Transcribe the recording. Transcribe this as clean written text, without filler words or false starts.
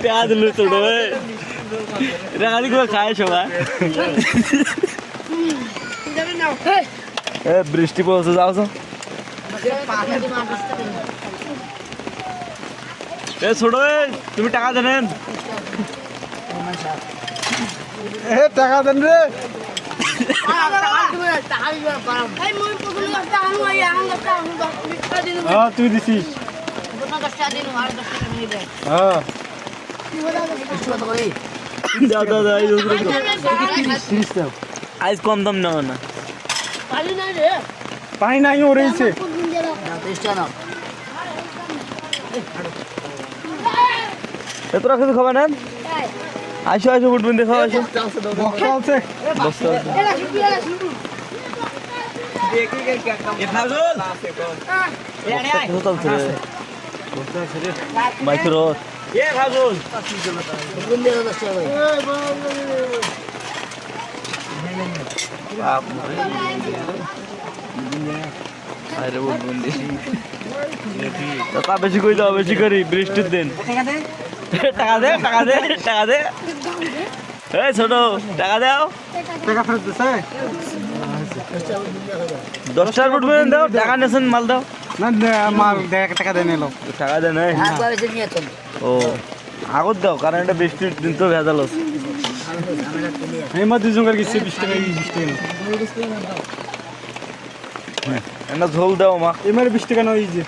টাকা দিল ছোট টাকা দিয়ে খায় সবাই বৃষ্টি পড়ছে যাও ছোট তুমি টাকা দেন টাকা দেন রে তুই দিছিস আজ কম দাম নেওয়া না পানি নাই ও রয়েছে তোরা কিছু খাবার নেন আসো আসো উঠবেন দেখো আসো বক্সা আছে মাইক্রো বেশি করে দাও বেশি করি বৃষ্টির দিন টাকা দে টাকা দে টাকা দে এই ছোট টাকা দাও টাকা ফেরত দিছে 10 টাকা উঠবে দাও টাকা নেছেন মাল দাও না মাল টাকা দেন এলো টাকা দেন ও আগত দাও কারণ এটা বৃষ্টির দিন তো ভেজাল আছে এই মা দুজনের গেছে 20 টাকা 20 টাকা এটা ঝোল দাও মা এমারে 20 টাকা নয় এই যে